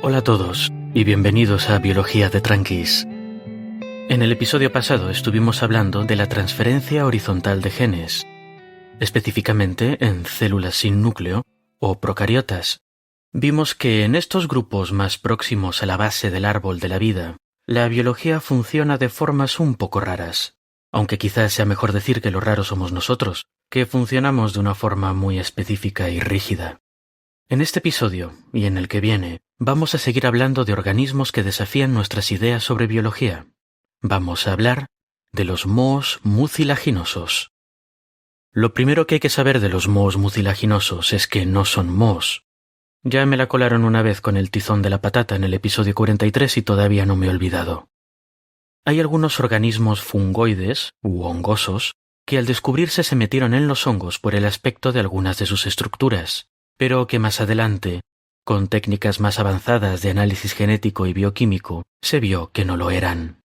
Hola a todos y bienvenidos a Biología de Tranquis. En el episodio pasado estuvimos hablando de la transferencia horizontal de genes, específicamente en células sin núcleo o procariotas. Vimos que en estos grupos más próximos a la base del árbol de la vida, la biología funciona de formas un poco raras, aunque quizás sea mejor decir que los raros somos nosotros, que funcionamos de una forma muy específica y rígida. En este episodio, y en el que viene, vamos a seguir hablando de organismos que desafían nuestras ideas sobre biología. Vamos a hablar de los mohos mucilaginosos. Lo primero que hay que saber de los mohos mucilaginosos es que no son mohos. Ya me la colaron una vez con el tizón de la patata en el episodio 43 y todavía no me he olvidado. Hay algunos organismos fungoides u hongosos que al descubrirse se metieron en los hongos por el aspecto de algunas de sus estructuras, pero que más adelante, con técnicas más avanzadas de análisis genético y bioquímico, se vio que no lo eran.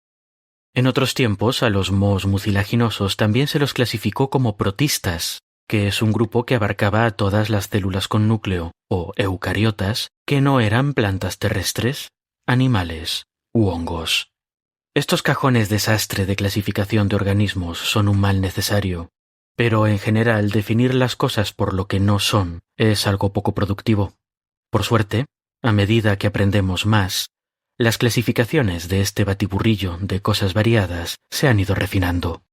En otros tiempos, a los mohos mucilaginosos también se los clasificó como protistas, que es un grupo que abarcaba a todas las células con núcleo, o eucariotas, que no eran plantas terrestres, animales u hongos. Estos cajones desastre de clasificación de organismos son un mal necesario, pero en general definir las cosas por lo que no son es algo poco productivo. Por suerte, a medida que aprendemos más, las clasificaciones de este batiburrillo de cosas variadas se han ido refinando.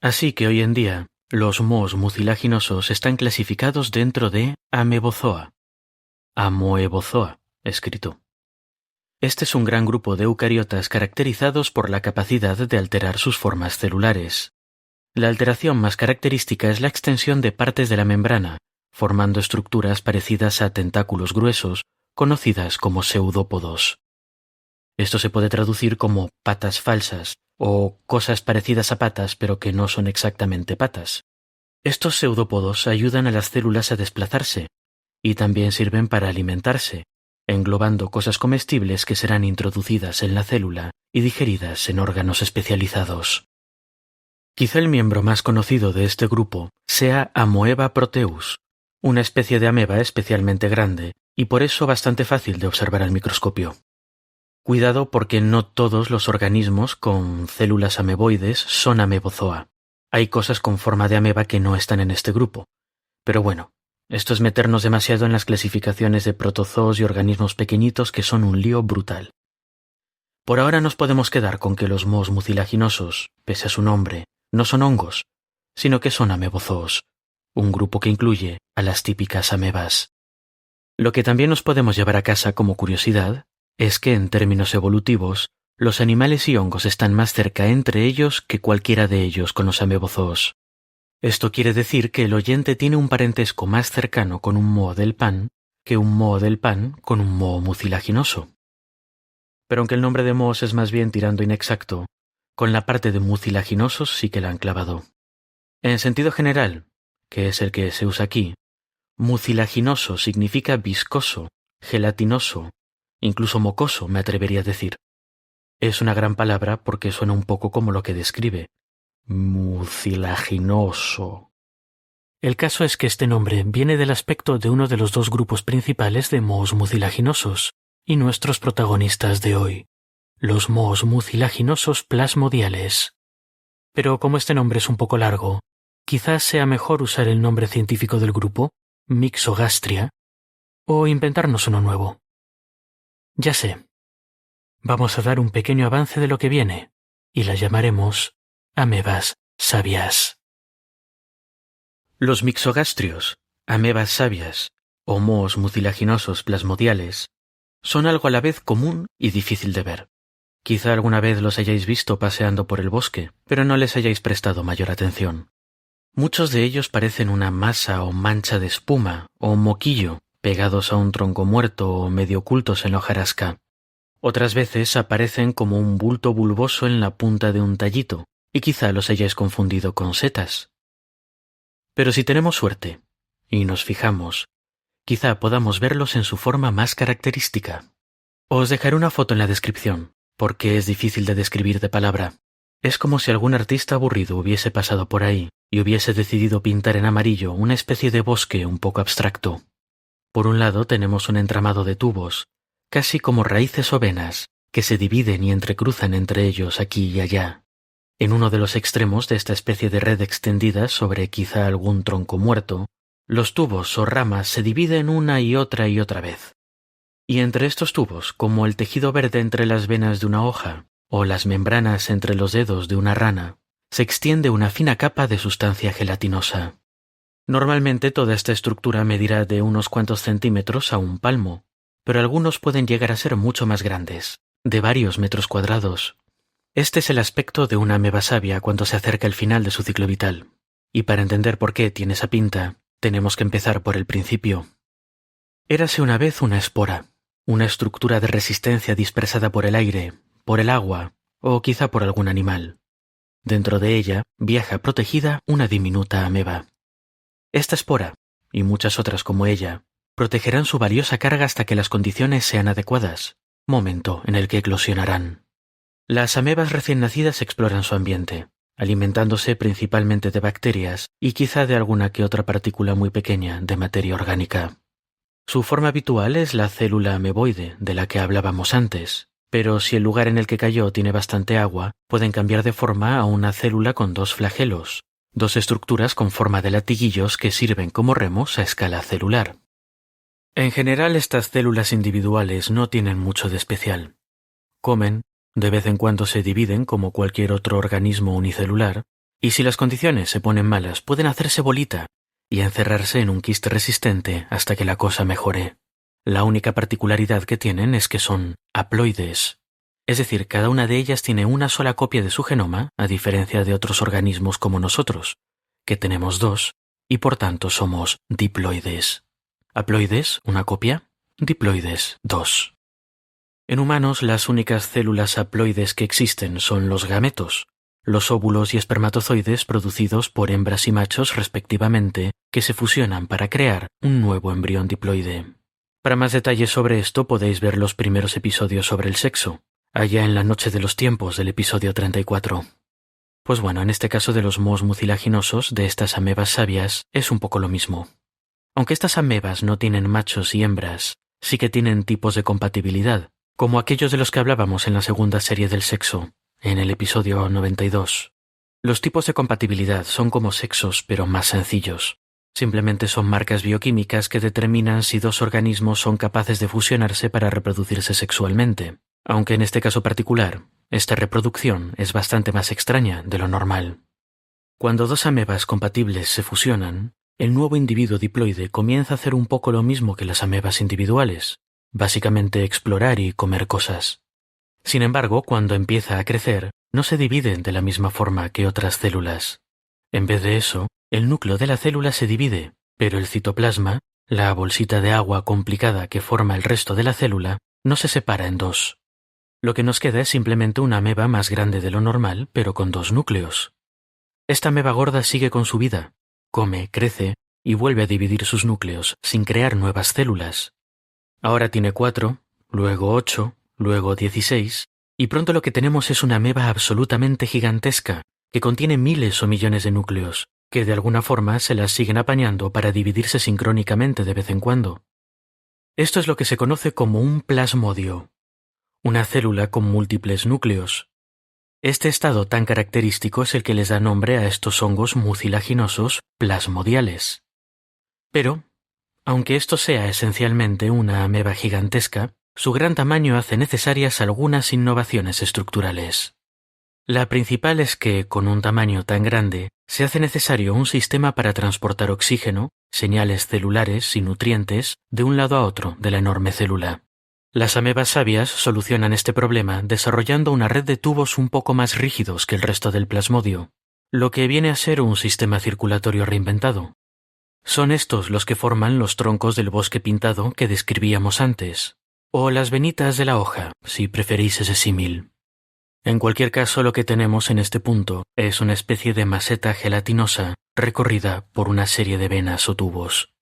Así que hoy en día, los mohos mucilaginosos están clasificados dentro de Amebozoa. Amoebozoa, escrito. Este es un gran grupo de eucariotas caracterizados por la capacidad de alterar sus formas celulares. La alteración más característica es la extensión de partes de la membrana, formando estructuras parecidas a tentáculos gruesos, conocidas como pseudópodos. Esto se puede traducir como patas falsas, o cosas parecidas a patas pero que no son exactamente patas. Estos pseudópodos ayudan a las células a desplazarse, y también sirven para alimentarse, englobando cosas comestibles que serán introducidas en la célula y digeridas en órganos especializados. Quizá el miembro más conocido de este grupo sea Amoeba proteus, una especie de ameba especialmente grande y por eso bastante fácil de observar al microscopio. Cuidado porque no todos los organismos con células ameboides son amebozoa. Hay cosas con forma de ameba que no están en este grupo. Pero bueno, esto es meternos demasiado en las clasificaciones de protozoos y organismos pequeñitos que son un lío brutal. Por ahora nos podemos quedar con que los mohos mucilaginosos, pese a su nombre, no son hongos, sino que son amebozoos, un grupo que incluye a las típicas amebas. Lo que también nos podemos llevar a casa como curiosidad es que en términos evolutivos, los animales y hongos están más cerca entre ellos que cualquiera de ellos con los amebozoos. Esto quiere decir que el oyente tiene un parentesco más cercano con un moho del pan que un moho del pan con un moho mucilaginoso. Pero aunque el nombre de mohos es más bien tirando inexacto, con la parte de mucilaginosos sí que la han clavado. En sentido general, que es el que se usa aquí, mucilaginoso significa viscoso, gelatinoso, incluso mocoso, me atrevería a decir. Es una gran palabra porque suena un poco como lo que describe. Mucilaginoso. El caso es que este nombre viene del aspecto de uno de los dos grupos principales de mohos mucilaginosos, y nuestros protagonistas de hoy, los mohos mucilaginosos plasmodiales. Pero como este nombre es un poco largo, quizás sea mejor usar el nombre científico del grupo, Mixogastria, o inventarnos uno nuevo. Ya sé. Vamos a dar un pequeño avance de lo que viene, y la llamaremos amebas sabias. Los mixogastrios, amebas sabias, o mohos mucilaginosos plasmodiales, son algo a la vez común y difícil de ver. Quizá alguna vez los hayáis visto paseando por el bosque, pero no les hayáis prestado mayor atención. Muchos de ellos parecen una masa o mancha de espuma o moquillo pegados a un tronco muerto o medio ocultos en la hojarasca. Otras veces aparecen como un bulto bulboso en la punta de un tallito, y quizá los hayáis confundido con setas. Pero si tenemos suerte, y nos fijamos, quizá podamos verlos en su forma más característica. Os dejaré una foto en la descripción, porque es difícil de describir de palabra. Es como si algún artista aburrido hubiese pasado por ahí y hubiese decidido pintar en amarillo una especie de bosque un poco abstracto. Por un lado tenemos un entramado de tubos, casi como raíces o venas, que se dividen y entrecruzan entre ellos aquí y allá. En uno de los extremos de esta especie de red extendida sobre quizá algún tronco muerto, los tubos o ramas se dividen una y otra vez. Y entre estos tubos, como el tejido verde entre las venas de una hoja, o las membranas entre los dedos de una rana, se extiende una fina capa de sustancia gelatinosa. Normalmente toda esta estructura medirá de unos cuantos centímetros a un palmo, pero algunos pueden llegar a ser mucho más grandes, de varios metros cuadrados. Este es el aspecto de una ameba sabia cuando se acerca el final de su ciclo vital. Y para entender por qué tiene esa pinta, tenemos que empezar por el principio. Érase una vez una espora, una estructura de resistencia dispersada por el aire, por el agua o quizá por algún animal. Dentro de ella viaja protegida una diminuta ameba. Esta espora, y muchas otras como ella, protegerán su valiosa carga hasta que las condiciones sean adecuadas, momento en el que eclosionarán. Las amebas recién nacidas exploran su ambiente, alimentándose principalmente de bacterias y quizá de alguna que otra partícula muy pequeña de materia orgánica. Su forma habitual es la célula ameboide, de la que hablábamos antes, pero si el lugar en el que cayó tiene bastante agua, pueden cambiar de forma a una célula con dos flagelos, dos estructuras con forma de latiguillos que sirven como remos a escala celular. En general, estas células individuales no tienen mucho de especial. Comen, de vez en cuando se dividen como cualquier otro organismo unicelular, y si las condiciones se ponen malas pueden hacerse bolita y encerrarse en un quiste resistente hasta que la cosa mejore. La única particularidad que tienen es que son haploides, es decir, cada una de ellas tiene una sola copia de su genoma, a diferencia de otros organismos como nosotros, que tenemos dos, y por tanto somos diploides. Haploides, una copia; diploides, dos. En humanos, las únicas células haploides que existen son los gametos, los óvulos y espermatozoides producidos por hembras y machos respectivamente, que se fusionan para crear un nuevo embrión diploide. Para más detalles sobre esto podéis ver los primeros episodios sobre el sexo, allá en la noche de los tiempos del episodio 34. Pues bueno, en este caso de los mohos mucilaginosos de estas amebas sabias es un poco lo mismo. Aunque estas amebas no tienen machos y hembras, sí que tienen tipos de compatibilidad, como aquellos de los que hablábamos en la segunda serie del sexo, en el episodio 92. Los tipos de compatibilidad son como sexos, pero más sencillos. Simplemente son marcas bioquímicas que determinan si dos organismos son capaces de fusionarse para reproducirse sexualmente, aunque en este caso particular, esta reproducción es bastante más extraña de lo normal. Cuando dos amebas compatibles se fusionan, el nuevo individuo diploide comienza a hacer un poco lo mismo que las amebas individuales, básicamente explorar y comer cosas. Sin embargo, cuando empieza a crecer, no se dividen de la misma forma que otras células. En vez de eso, el núcleo de la célula se divide, pero el citoplasma, la bolsita de agua complicada que forma el resto de la célula, no se separa en dos. Lo que nos queda es simplemente una ameba más grande de lo normal, pero con dos núcleos. Esta ameba gorda sigue con su vida, come, crece y vuelve a dividir sus núcleos sin crear nuevas células. Ahora tiene 4, luego 8, luego 16, y pronto lo que tenemos es una ameba absolutamente gigantesca, que contiene miles o millones de núcleos, que de alguna forma se las siguen apañando para dividirse sincrónicamente de vez en cuando. Esto es lo que se conoce como un plasmodio, una célula con múltiples núcleos. Este estado tan característico es el que les da nombre a estos hongos mucilaginosos plasmodiales. Pero, aunque esto sea esencialmente una ameba gigantesca, su gran tamaño hace necesarias algunas innovaciones estructurales. La principal es que, con un tamaño tan grande, se hace necesario un sistema para transportar oxígeno, señales celulares y nutrientes de un lado a otro de la enorme célula. Las amebas sabias solucionan este problema desarrollando una red de tubos un poco más rígidos que el resto del plasmodio, lo que viene a ser un sistema circulatorio reinventado. Son estos los que forman los troncos del bosque pintado que describíamos antes, o las venitas de la hoja, si preferís ese símil. En cualquier caso, lo que tenemos en este punto es una especie de maseta gelatinosa recorrida por una serie de venas o tubos.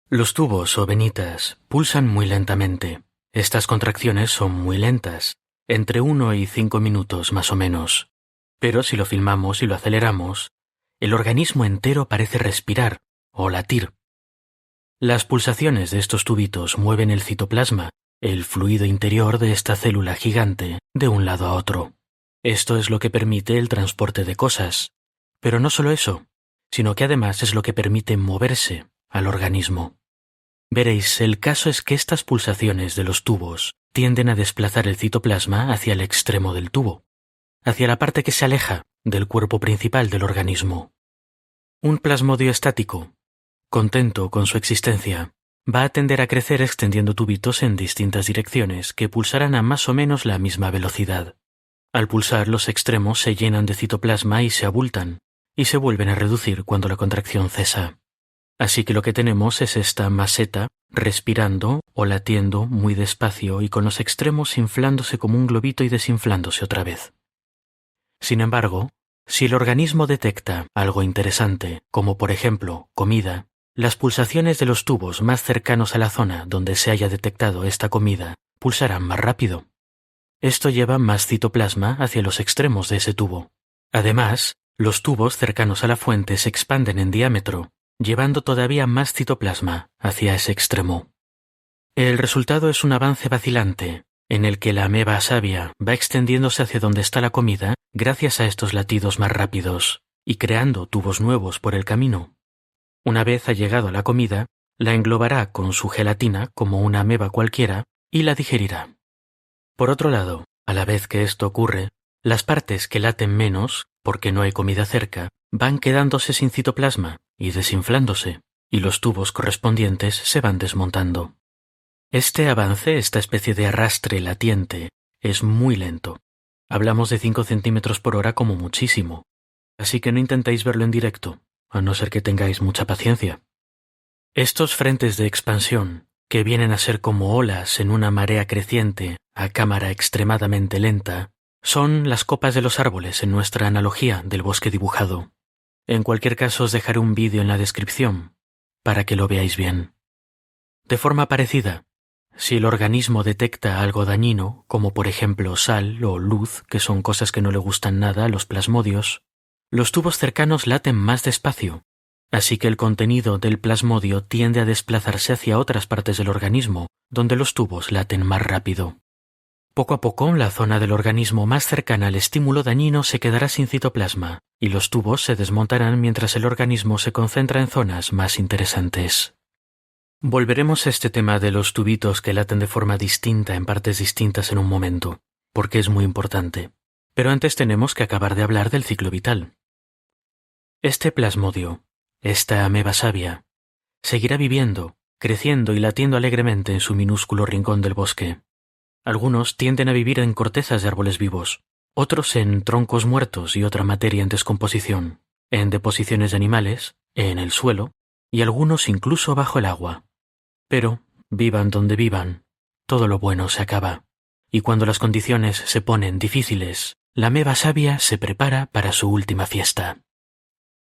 Los tubos o venitas pulsan muy lentamente. Estas contracciones son muy lentas, entre 1 y 5 minutos más o menos. Pero si lo filmamos y lo aceleramos, el organismo entero parece respirar o latir. Las pulsaciones de estos tubitos mueven el citoplasma, el fluido interior de esta célula gigante de un lado a otro. Esto es lo que permite el transporte de cosas. Pero no solo eso, sino que además es lo que permite moverse al organismo. Veréis, el caso es que estas pulsaciones de los tubos tienden a desplazar el citoplasma hacia el extremo del tubo, hacia la parte que se aleja del cuerpo principal del organismo. Un plasmodio estático, contento con su existencia, va a tender a crecer extendiendo tubitos en distintas direcciones que pulsarán a más o menos la misma velocidad. Al pulsar, los extremos se llenan de citoplasma y se abultan, y se vuelven a reducir cuando la contracción cesa. Así que lo que tenemos es esta maseta respirando o latiendo muy despacio y con los extremos inflándose como un globito y desinflándose otra vez. Sin embargo, si el organismo detecta algo interesante, como por ejemplo comida, las pulsaciones de los tubos más cercanos a la zona donde se haya detectado esta comida pulsarán más rápido. Esto lleva más citoplasma hacia los extremos de ese tubo. Además, los tubos cercanos a la fuente se expanden en diámetro, llevando todavía más citoplasma hacia ese extremo. El resultado es un avance vacilante, en el que la ameba savia va extendiéndose hacia donde está la comida gracias a estos latidos más rápidos, y creando tubos nuevos por el camino. Una vez ha llegado a la comida, la englobará con su gelatina como una ameba cualquiera y la digerirá. Por otro lado, a la vez que esto ocurre, las partes que laten menos, porque no hay comida cerca, van quedándose sin citoplasma y desinflándose, y los tubos correspondientes se van desmontando. Este avance, esta especie de arrastre latiente, es muy lento. Hablamos de 5 centímetros por hora como muchísimo, así que no intentéis verlo en directo, a no ser que tengáis mucha paciencia. Estos frentes de expansión, que vienen a ser como olas en una marea creciente a cámara extremadamente lenta, son las copas de los árboles en nuestra analogía del bosque dibujado. En cualquier caso os dejaré un vídeo en la descripción, para que lo veáis bien. De forma parecida, si el organismo detecta algo dañino, como por ejemplo sal o luz, que son cosas que no le gustan nada a los plasmodios, los tubos cercanos laten más despacio, así que el contenido del plasmodio tiende a desplazarse hacia otras partes del organismo, donde los tubos laten más rápido. Poco a poco, la zona del organismo más cercana al estímulo dañino se quedará sin citoplasma, y los tubos se desmontarán mientras el organismo se concentra en zonas más interesantes. Volveremos a este tema de los tubitos que laten de forma distinta en partes distintas en un momento, porque es muy importante. Pero antes tenemos que acabar de hablar del ciclo vital. Este plasmodio, esta ameba savia, seguirá viviendo, creciendo y latiendo alegremente en su minúsculo rincón del bosque. Algunos tienden a vivir en cortezas de árboles vivos, otros en troncos muertos y otra materia en descomposición, en deposiciones de animales, en el suelo, y algunos incluso bajo el agua. Pero, vivan donde vivan, todo lo bueno se acaba, y cuando las condiciones se ponen difíciles, la ameba savia se prepara para su última fiesta.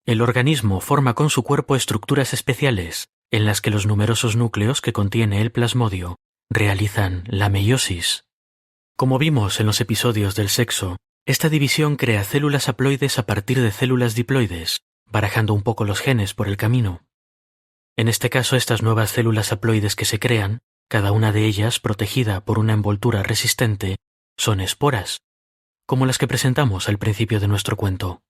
El organismo forma con su cuerpo estructuras especiales, en las que los numerosos núcleos que contiene el plasmodio realizan la meiosis. Como vimos en los episodios del sexo, esta división crea células haploides a partir de células diploides, barajando un poco los genes por el camino. En este caso, estas nuevas células haploides que se crean, cada una de ellas protegida por una envoltura resistente, son esporas, como las que presentamos al principio de nuestro cuento.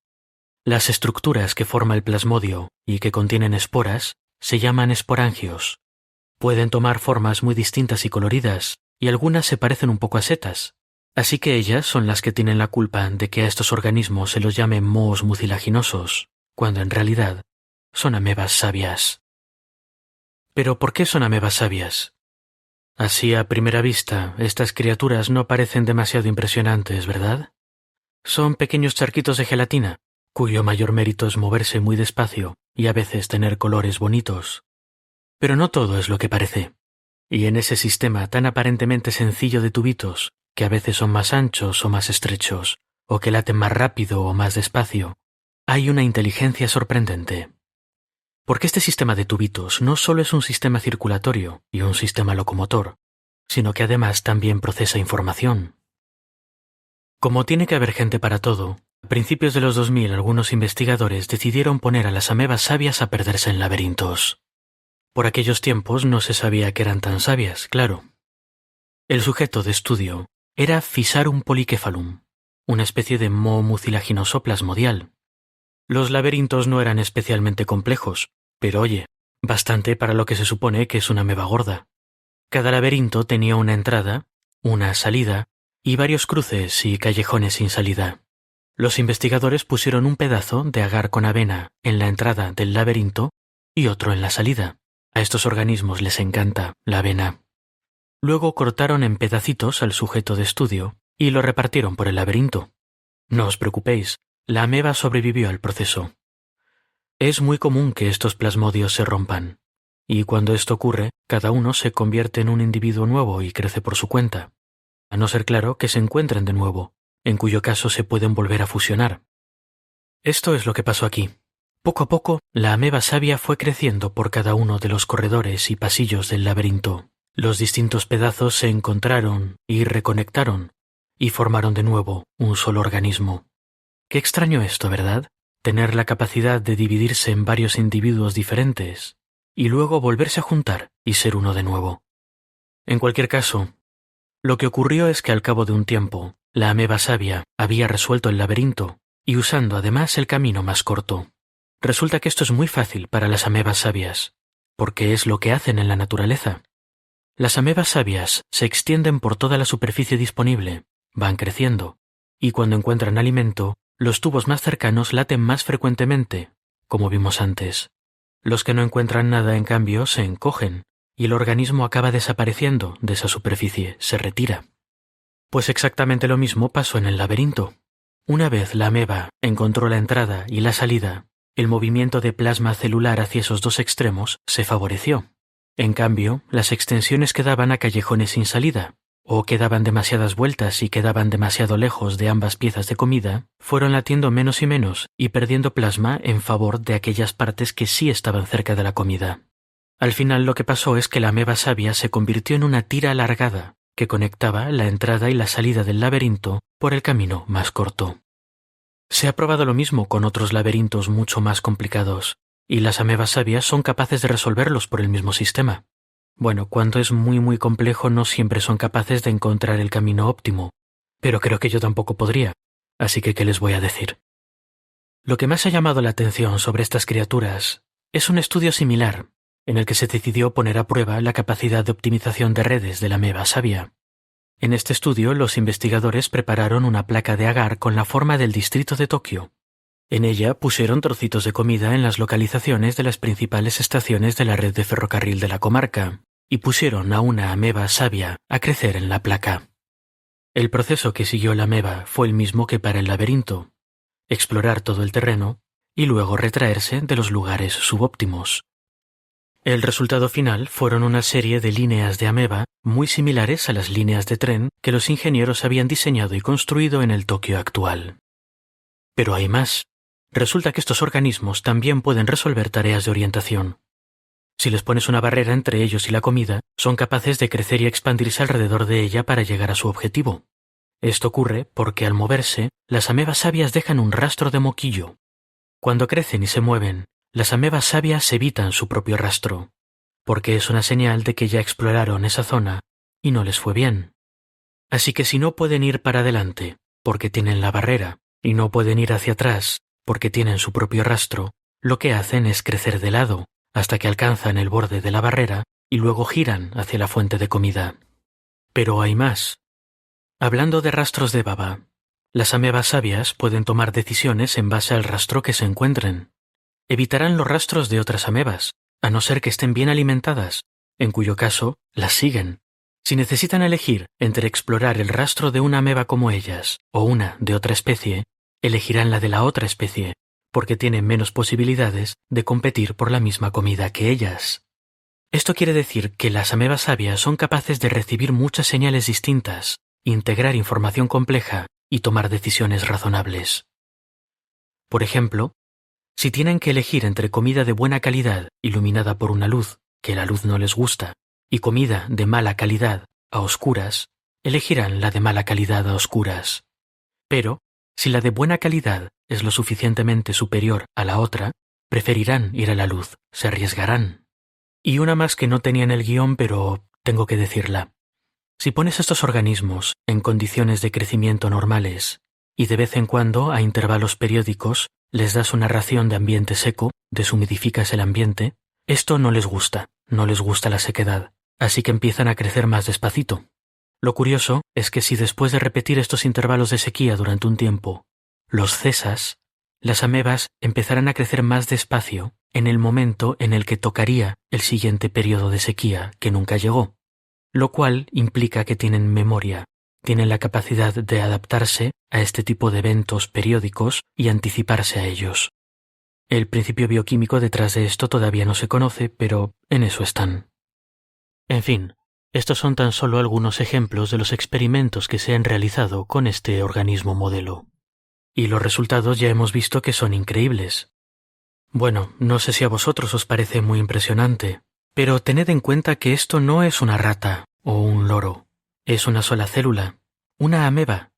Las estructuras que forma el plasmodio y que contienen esporas se llaman esporangios. Pueden tomar formas muy distintas y coloridas, y algunas se parecen un poco a setas, así que ellas son las que tienen la culpa de que a estos organismos se los llame mohos mucilaginosos, cuando en realidad son amebas sabias. ¿Pero por qué son amebas sabias? Así a primera vista, estas criaturas no parecen demasiado impresionantes, ¿verdad? Son pequeños charquitos de gelatina, cuyo mayor mérito es moverse muy despacio y a veces tener colores bonitos. Pero no todo es lo que parece. Y en ese sistema tan aparentemente sencillo de tubitos, que a veces son más anchos o más estrechos, o que laten más rápido o más despacio, hay una inteligencia sorprendente. Porque este sistema de tubitos no solo es un sistema circulatorio y un sistema locomotor, sino que además también procesa información. Como tiene que haber gente para todo, a principios de los 2000 algunos investigadores decidieron poner a las amebas sabias a perderse en laberintos. Por aquellos tiempos no se sabía que eran tan sabias, claro. El sujeto de estudio era Physarum polycephalum, una especie de moho mucilaginoso plasmodial. Los laberintos no eran especialmente complejos, pero oye, bastante para lo que se supone que es una ameba gorda. Cada laberinto tenía una entrada, una salida y varios cruces y callejones sin salida. Los investigadores pusieron un pedazo de agar con avena en la entrada del laberinto y otro en la salida. A estos organismos les encanta la avena. Luego cortaron en pedacitos al sujeto de estudio y lo repartieron por el laberinto. No os preocupéis, la ameba sobrevivió al proceso. Es muy común que estos plasmodios se rompan, y cuando esto ocurre, cada uno se convierte en un individuo nuevo y crece por su cuenta, a no ser claro que se encuentren de nuevo, en cuyo caso se pueden volver a fusionar. Esto es lo que pasó aquí. Poco a poco, la ameba sabia fue creciendo por cada uno de los corredores y pasillos del laberinto. Los distintos pedazos se encontraron y reconectaron, y formaron de nuevo un solo organismo. Qué extraño esto, ¿verdad? Tener la capacidad de dividirse en varios individuos diferentes, y luego volverse a juntar y ser uno de nuevo. En cualquier caso, lo que ocurrió es que al cabo de un tiempo, la ameba sabia había resuelto el laberinto, y usando además el camino más corto. Resulta que esto es muy fácil para las amebas sabias, porque es lo que hacen en la naturaleza. Las amebas sabias se extienden por toda la superficie disponible, van creciendo, y cuando encuentran alimento, los tubos más cercanos laten más frecuentemente, como vimos antes. Los que no encuentran nada, en cambio, se encogen, y el organismo acaba desapareciendo de esa superficie, se retira. Pues exactamente lo mismo pasó en el laberinto. Una vez la ameba encontró la entrada y la salida, el movimiento de plasma celular hacia esos dos extremos se favoreció. En cambio, las extensiones que daban a callejones sin salida, o que daban demasiadas vueltas y quedaban demasiado lejos de ambas piezas de comida, fueron latiendo menos y menos y perdiendo plasma en favor de aquellas partes que sí estaban cerca de la comida. Al final lo que pasó es que la ameba sabia se convirtió en una tira alargada que conectaba la entrada y la salida del laberinto por el camino más corto. Se ha probado lo mismo con otros laberintos mucho más complicados, y las amebas sabias son capaces de resolverlos por el mismo sistema. Bueno, cuando es muy complejo no siempre son capaces de encontrar el camino óptimo, pero creo que yo tampoco podría, así que ¿qué les voy a decir? Lo que más ha llamado la atención sobre estas criaturas es un estudio similar, en el que se decidió poner a prueba la capacidad de optimización de redes de la ameba sabia. En este estudio, los investigadores prepararon una placa de agar con la forma del distrito de Tokio. En ella pusieron trocitos de comida en las localizaciones de las principales estaciones de la red de ferrocarril de la comarca, y pusieron a una ameba sabia a crecer en la placa. El proceso que siguió la ameba fue el mismo que para el laberinto: explorar todo el terreno y luego retraerse de los lugares subóptimos. El resultado final fueron una serie de líneas de ameba muy similares a las líneas de tren que los ingenieros habían diseñado y construido en el Tokio actual. Pero hay más. Resulta que estos organismos también pueden resolver tareas de orientación. Si les pones una barrera entre ellos y la comida, son capaces de crecer y expandirse alrededor de ella para llegar a su objetivo. Esto ocurre porque al moverse, las amebas sabias dejan un rastro de moquillo. Cuando crecen y se mueven, las amebas sabias evitan su propio rastro, porque es una señal de que ya exploraron esa zona y no les fue bien. Así que si no pueden ir para adelante, porque tienen la barrera, y no pueden ir hacia atrás, porque tienen su propio rastro, lo que hacen es crecer de lado, hasta que alcanzan el borde de la barrera y luego giran hacia la fuente de comida. Pero hay más. Hablando de rastros de baba, las amebas sabias pueden tomar decisiones en base al rastro que se encuentren. Evitarán los rastros de otras amebas, a no ser que estén bien alimentadas, en cuyo caso las siguen. Si necesitan elegir entre explorar el rastro de una ameba como ellas o una de otra especie, elegirán la de la otra especie, porque tienen menos posibilidades de competir por la misma comida que ellas. Esto quiere decir que las amebas sabias son capaces de recibir muchas señales distintas, integrar información compleja y tomar decisiones razonables. Por ejemplo, si tienen que elegir entre comida de buena calidad iluminada por una luz, que la luz no les gusta, y comida de mala calidad a oscuras, elegirán la de mala calidad a oscuras. Pero, si la de buena calidad es lo suficientemente superior a la otra, preferirán ir a la luz, se arriesgarán. Y una más que no tenía en el guión, pero tengo que decirla. Si pones estos organismos en condiciones de crecimiento normales y de vez en cuando, a intervalos periódicos, les das una ración de ambiente seco, deshumidificas el ambiente, esto no les gusta la sequedad, así que empiezan a crecer más despacito. Lo curioso es que si después de repetir estos intervalos de sequía durante un tiempo, los cesas, las amebas empezarán a crecer más despacio en el momento en el que tocaría el siguiente periodo de sequía que nunca llegó, lo cual implica que tienen memoria, tienen la capacidad de adaptarse a este tipo de eventos periódicos y anticiparse a ellos. El principio bioquímico detrás de esto todavía no se conoce, pero en eso están. En fin, estos son tan solo algunos ejemplos de los experimentos que se han realizado con este organismo modelo. Y los resultados ya hemos visto que son increíbles. Bueno, no sé si a vosotros os parece muy impresionante, pero tened en cuenta que esto no es una rata o un loro. Es una sola célula, una ameba,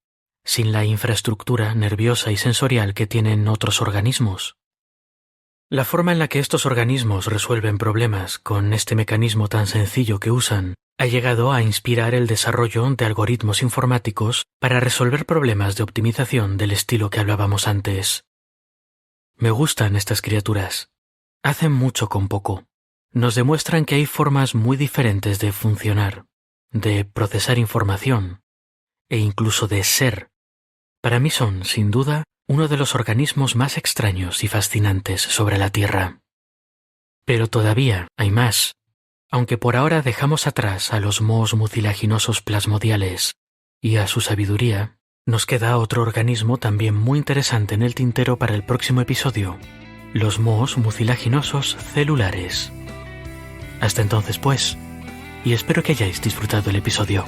sin la infraestructura nerviosa y sensorial que tienen otros organismos. La forma en la que estos organismos resuelven problemas con este mecanismo tan sencillo que usan ha llegado a inspirar el desarrollo de algoritmos informáticos para resolver problemas de optimización del estilo que hablábamos antes. Me gustan estas criaturas. Hacen mucho con poco. Nos demuestran que hay formas muy diferentes de funcionar, de procesar información e incluso de ser. Para mí son, sin duda, uno de los organismos más extraños y fascinantes sobre la Tierra. Pero todavía hay más. Aunque por ahora dejamos atrás a los mohos mucilaginosos plasmodiales y a su sabiduría, nos queda otro organismo también muy interesante en el tintero para el próximo episodio, los mohos mucilaginosos celulares. Hasta entonces pues, y espero que hayáis disfrutado el episodio.